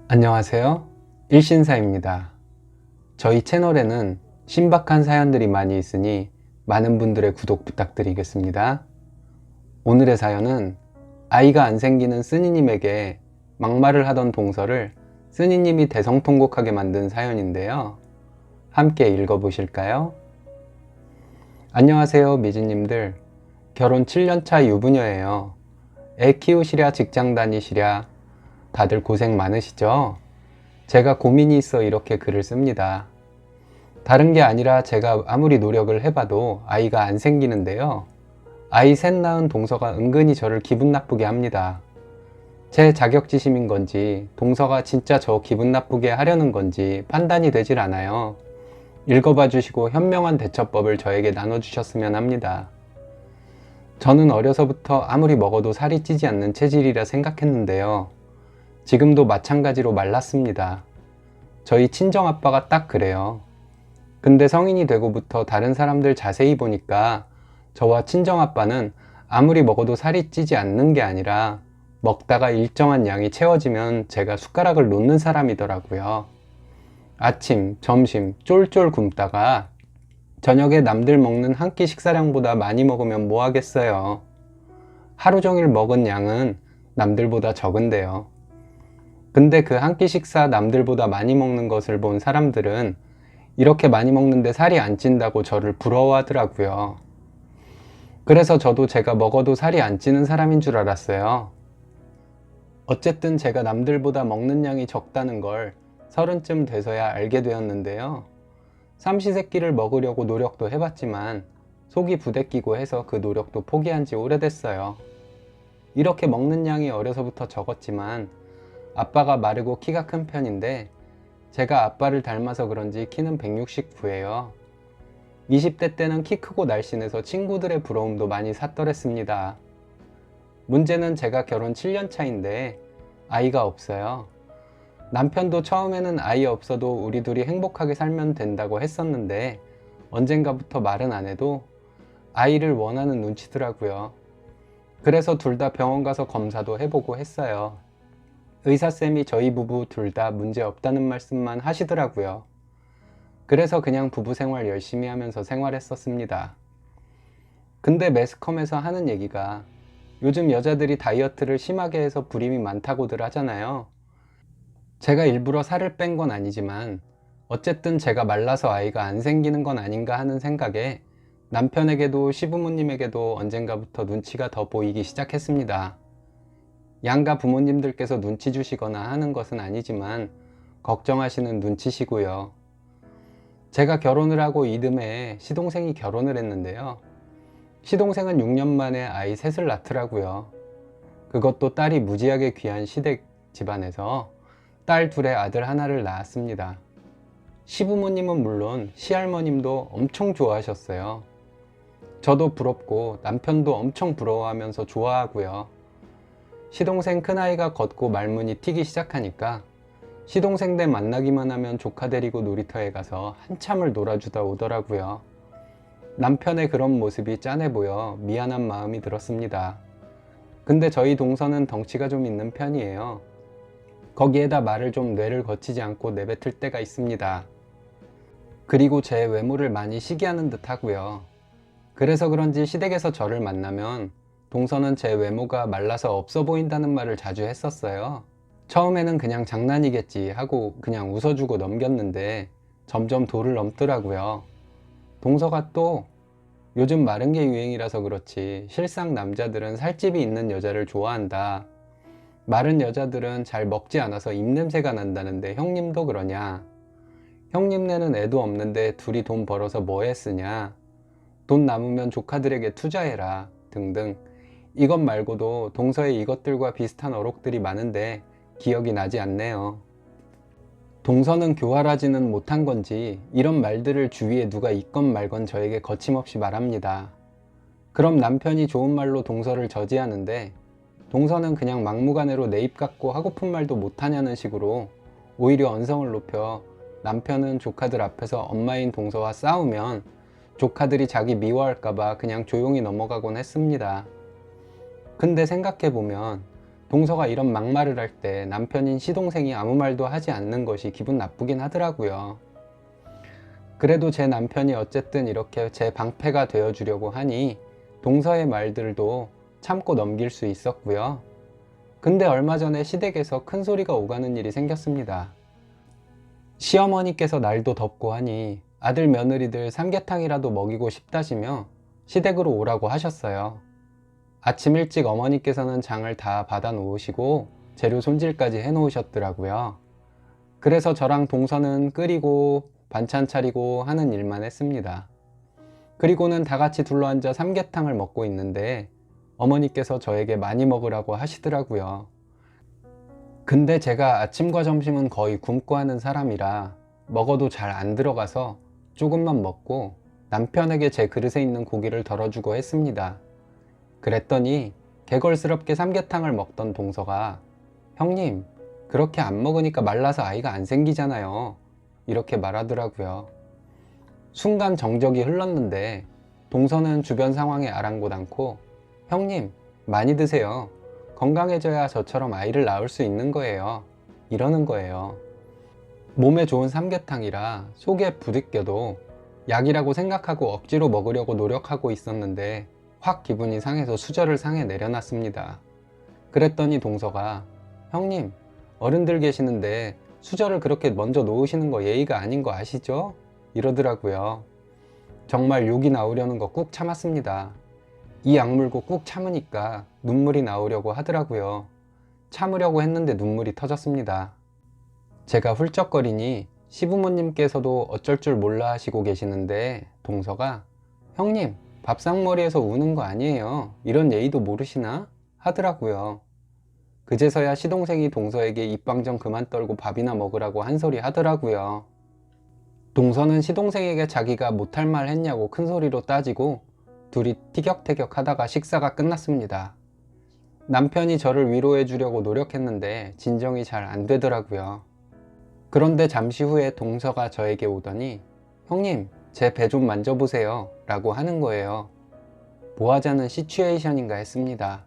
안녕하세요. 일신사입니다. 저희 채널에는 신박한 사연들이 많이 있으니 많은 분들의 구독 부탁드리겠습니다. 오늘의 사연은 아이가 안 생기는 쓰니님에게 막말을 하던 동서를 쓰니님이 대성통곡하게 만든 사연인데요. 함께 읽어보실까요? 안녕하세요, 미지님들. 결혼 7년차 유부녀예요. 애 키우시랴 직장 다니시랴 다들 고생 많으시죠? 제가 고민이 있어 이렇게 글을 씁니다. 다른 게 아니라 제가 아무리 노력을 해봐도 아이가 안 생기는데요. 아이 셋 낳은 동서가 은근히 저를 기분 나쁘게 합니다. 제 자격지심인 건지 동서가 진짜 저 기분 나쁘게 하려는 건지 판단이 되질 않아요. 읽어봐 주시고 현명한 대처법을 저에게 나눠주셨으면 합니다. 저는 어려서부터 아무리 먹어도 살이 찌지 않는 체질이라 생각했는데요. 지금도 마찬가지로 말랐습니다. 저희 친정아빠가 딱 그래요. 근데 성인이 되고부터 다른 사람들 자세히 보니까 저와 친정아빠는 아무리 먹어도 살이 찌지 않는 게 아니라 먹다가 일정한 양이 채워지면 제가 숟가락을 놓는 사람이더라고요. 아침, 점심 쫄쫄 굶다가 저녁에 남들 먹는 한 끼 식사량보다 많이 먹으면 뭐 하겠어요. 하루 종일 먹은 양은 남들보다 적은데요. 근데 그 한 끼 식사 남들보다 많이 먹는 것을 본 사람들은 이렇게 많이 먹는데 살이 안 찐다고 저를 부러워하더라고요. 그래서 저도 제가 먹어도 살이 안 찌는 사람인 줄 알았어요. 어쨌든 제가 남들보다 먹는 양이 적다는 걸 30쯤 돼서야 알게 되었는데요. 삼시세끼를 먹으려고 노력도 해봤지만 속이 부대끼고 해서 그 노력도 포기한 지 오래됐어요. 이렇게 먹는 양이 어려서부터 적었지만 아빠가 마르고 키가 큰 편인데 제가 아빠를 닮아서 그런지 키는 169예요. 20대 때는 키 크고 날씬해서 친구들의 부러움도 많이 샀더랬습니다. 문제는 제가 결혼 7년 차인데 아이가 없어요. 남편도 처음에는 아이 없어도 우리 둘이 행복하게 살면 된다고 했었는데 언젠가부터 말은 안 해도 아이를 원하는 눈치더라고요. 그래서 둘 다 병원 가서 검사도 해보고 했어요. 의사쌤이 저희 부부 둘 다 문제 없다는 말씀만 하시더라고요. 그래서 그냥 부부 생활 열심히 하면서 생활했었습니다. 근데 매스컴에서 하는 얘기가 요즘 여자들이 다이어트를 심하게 해서 불임이 많다고들 하잖아요. 제가 일부러 살을 뺀 건 아니지만 어쨌든 제가 말라서 아이가 안 생기는 건 아닌가 하는 생각에 남편에게도 시부모님에게도 언젠가부터 눈치가 더 보이기 시작했습니다. 양가 부모님들께서 눈치 주시거나 하는 것은 아니지만 걱정하시는 눈치시고요. 제가 결혼을 하고 이듬해 시동생이 결혼을 했는데요. 시동생은 6년 만에 아이 셋을 낳더라고요. 그것도 딸이 무지하게 귀한 시댁 집안에서 딸 둘에 아들 하나를 낳았습니다. 시부모님은 물론 시할머님도 엄청 좋아하셨어요. 저도 부럽고 남편도 엄청 부러워하면서 좋아하고요. 시동생 큰아이가 걷고 말문이 튀기 시작하니까 시동생들 만나기만 하면 조카 데리고 놀이터에 가서 한참을 놀아주다 오더라고요. 남편의 그런 모습이 짠해 보여 미안한 마음이 들었습니다. 근데 저희 동서는 덩치가 좀 있는 편이에요. 거기에다 말을 좀 뇌를 거치지 않고 내뱉을 때가 있습니다. 그리고 제 외모를 많이 시기하는 듯 하고요. 그래서 그런지 시댁에서 저를 만나면 동서는 제 외모가 말라서 없어 보인다는 말을 자주 했었어요. 처음에는 그냥 장난이겠지 하고 그냥 웃어주고 넘겼는데 점점 도를 넘더라고요. 동서가 또 요즘 마른 게 유행이라서 그렇지 실상 남자들은 살집이 있는 여자를 좋아한다. 마른 여자들은 잘 먹지 않아서 입냄새가 난다는데 형님도 그러냐? 형님네는 애도 없는데 둘이 돈 벌어서 뭐해 쓰냐? 돈 남으면 조카들에게 투자해라 등등. 이것 말고도 동서에 이것들과 비슷한 어록들이 많은데 기억이 나지 않네요. 동서는 교활하지는 못한 건지 이런 말들을 주위에 누가 있건 말건 저에게 거침없이 말합니다. 그럼 남편이 좋은 말로 동서를 저지하는데 동서는 그냥 막무가내로 내 입 갖고 하고픈 말도 못하냐는 식으로 오히려 언성을 높여 남편은 조카들 앞에서 엄마인 동서와 싸우면 조카들이 자기 미워할까봐 그냥 조용히 넘어가곤 했습니다. 근데 생각해보면 동서가 이런 막말을 할 때 남편인 시동생이 아무 말도 하지 않는 것이 기분 나쁘긴 하더라고요. 그래도 제 남편이 어쨌든 이렇게 제 방패가 되어주려고 하니 동서의 말들도 참고 넘길 수 있었고요. 근데 얼마 전에 시댁에서 큰 소리가 오가는 일이 생겼습니다. 시어머니께서 날도 덥고 하니 아들 며느리들 삼계탕이라도 먹이고 싶다시며 시댁으로 오라고 하셨어요. 아침 일찍 어머니께서는 장을 다 받아 놓으시고 재료 손질까지 해 놓으셨더라고요. 그래서 저랑 동서는 끓이고 반찬 차리고 하는 일만 했습니다. 그리고는 다 같이 둘러앉아 삼계탕을 먹고 있는데 어머니께서 저에게 많이 먹으라고 하시더라고요. 근데 제가 아침과 점심은 거의 굶고 하는 사람이라 먹어도 잘 안 들어가서 조금만 먹고 남편에게 제 그릇에 있는 고기를 덜어주고 했습니다. 그랬더니 개걸스럽게 삼계탕을 먹던 동서가 형님, 그렇게 안 먹으니까 말라서 아이가 안 생기잖아요. 이렇게 말하더라고요. 순간 정적이 흘렀는데 동서는 주변 상황에 아랑곳 않고 형님, 많이 드세요. 건강해져야 저처럼 아이를 낳을 수 있는 거예요. 이러는 거예요. 몸에 좋은 삼계탕이라 속에 부딪혀도 약이라고 생각하고 억지로 먹으려고 노력하고 있었는데 확 기분이 상해서 수저를 상에 내려놨습니다. 그랬더니 동서가 형님, 어른들 계시는데 수저를 그렇게 먼저 놓으시는 거 예의가 아닌 거 아시죠? 이러더라고요. 정말 욕이 나오려는 거 꾹 참았습니다. 이 악물고 꾹 참으니까 눈물이 나오려고 하더라고요. 참으려고 했는데 눈물이 터졌습니다. 제가 훌쩍거리니 시부모님께서도 어쩔 줄 몰라 하시고 계시는데 동서가 형님, 밥상머리에서 우는 거 아니에요. 이런 예의도 모르시나? 하더라고요. 그제서야 시동생이 동서에게 입방 좀 그만 떨고 밥이나 먹으라고 한 소리 하더라고요. 동서는 시동생에게 자기가 못할 말 했냐고 큰 소리로 따지고 둘이 티격태격 하다가 식사가 끝났습니다. 남편이 저를 위로해 주려고 노력했는데 진정이 잘 안 되더라고요. 그런데 잠시 후에 동서가 저에게 오더니 형님, 제 배 좀 만져보세요 라고 하는 거예요. 뭐 하자는 시츄에이션인가 했습니다.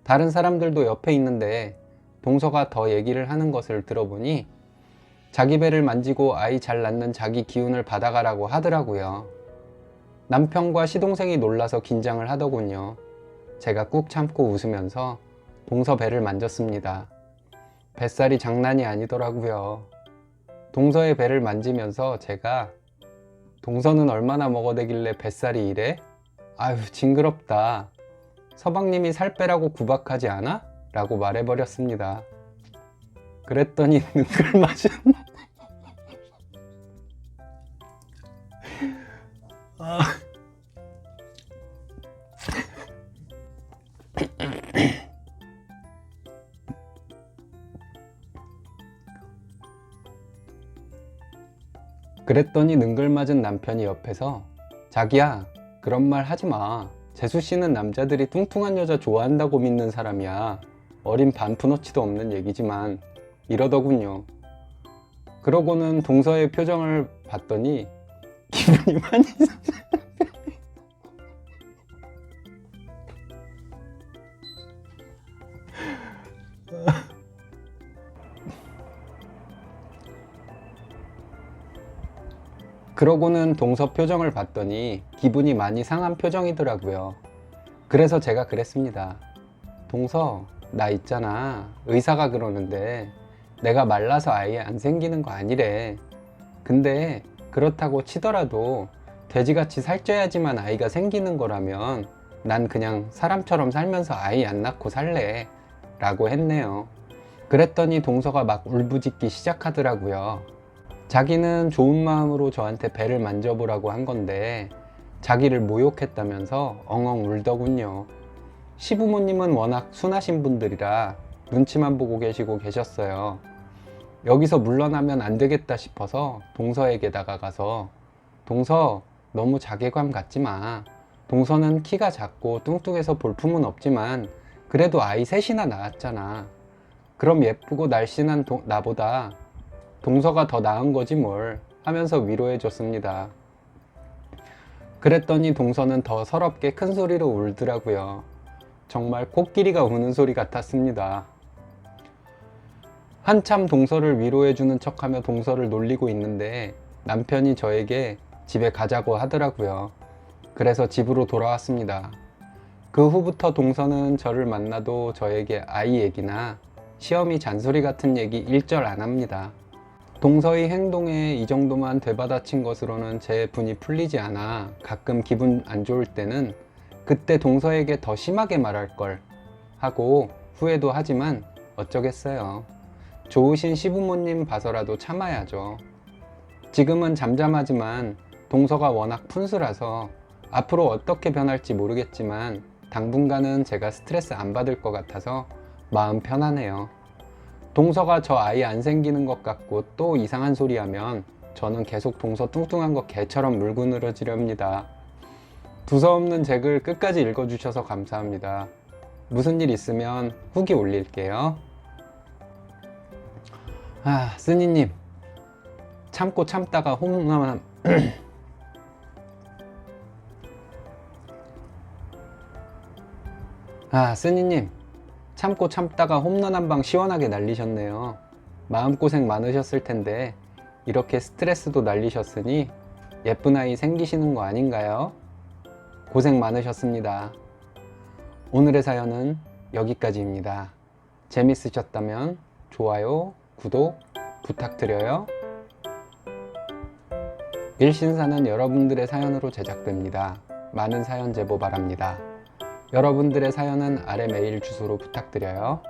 다른 사람들도 옆에 있는데 동서가 더 얘기를 하는 것을 들어보니 자기 배를 만지고 아이 잘 낳는 자기 기운을 받아가라고 하더라고요. 남편과 시동생이 놀라서 긴장을 하더군요. 제가 꾹 참고 웃으면서 동서 배를 만졌습니다. 뱃살이 장난이 아니더라고요. 동서의 배를 만지면서 제가 동서는 얼마나 먹어대길래 뱃살이 이래? 아유, 징그럽다. 서방님이 살 빼라고 구박하지 않아? 라고 말해버렸습니다. 그랬더니 능글맞은 그랬더니 능글맞은 남편이 옆에서 자기야, 그런 말 하지 마. 재수씨는 남자들이 뚱뚱한 여자 좋아한다고 믿는 사람이야. 어린 반푼어치도 없는 얘기지만 이러더군요. 그러고는 동서의 표정을 봤더니 기분이 많이 그러고는 동서 표정을 봤더니 기분이 많이 상한 표정이더라고요. 그래서 제가 그랬습니다. 동서, 나 있잖아. 의사가 그러는데 내가 말라서 아예 안 생기는 거 아니래. 근데 그렇다고 치더라도 돼지같이 살쪄야지만 아이가 생기는 거라면 난 그냥 사람처럼 살면서 아이 안 낳고 살래. 라고 했네요. 그랬더니 동서가 막 울부짖기 시작하더라고요. 자기는 좋은 마음으로 저한테 배를 만져보라고 한 건데 자기를 모욕했다면서 엉엉 울더군요. 시부모님은 워낙 순하신 분들이라 눈치만 보고 계셨어요. 여기서 물러나면 안 되겠다 싶어서 동서에게 다가가서 동서, 너무 자괴감 갖지 마. 동서는 키가 작고 뚱뚱해서 볼품은 없지만 그래도 아이 셋이나 낳았잖아. 그럼 예쁘고 날씬한 나보다 동서가 더 나은 거지 뭘 하면서 위로해 줬습니다. 그랬더니 동서는 더 서럽게 큰 소리로 울더라고요. 정말 코끼리가 우는 소리 같았습니다. 한참 동서를 위로해주는 척하며 동서를 놀리고 있는데 남편이 저에게 집에 가자고 하더라고요. 그래서 집으로 돌아왔습니다. 그 후부터 동서는 저를 만나도 저에게 아이 얘기나 시어미 잔소리 같은 얘기 일절 안 합니다. 동서의 행동에 이 정도만 되받아친 것으로는 제 분이 풀리지 않아 가끔 기분 안 좋을 때는 그때 동서에게 더 심하게 말할 걸 하고 후회도 하지만 어쩌겠어요. 좋으신 시부모님 봐서라도 참아야죠. 지금은 잠잠하지만 동서가 워낙 푼수라서 앞으로 어떻게 변할지 모르겠지만 당분간은 제가 스트레스 안 받을 것 같아서 마음 편하네요. 동서가 저 아이 안 생기는 것 같고 또 이상한 소리 하면 저는 계속 동서 뚱뚱한 거 개처럼 물고 늘어지렵니다. 두서없는 제 글 끝까지 읽어주셔서 감사합니다. 무슨 일 있으면 후기 올릴게요. 쓰니님, 참고 참다가 홈런 쓰니님, 참고 참다가 홈런 한 방 시원하게 날리셨네요. 마음고생 많으셨을 텐데 이렇게 스트레스도 날리셨으니 예쁜 아이 생기시는 거 아닌가요? 고생 많으셨습니다. 오늘의 사연은 여기까지입니다. 재밌으셨다면 좋아요, 구독 부탁드려요. 일신사는 여러분들의 사연으로 제작됩니다. 많은 사연 제보 바랍니다. 여러분들의 사연은 아래 메일 주소로 부탁드려요.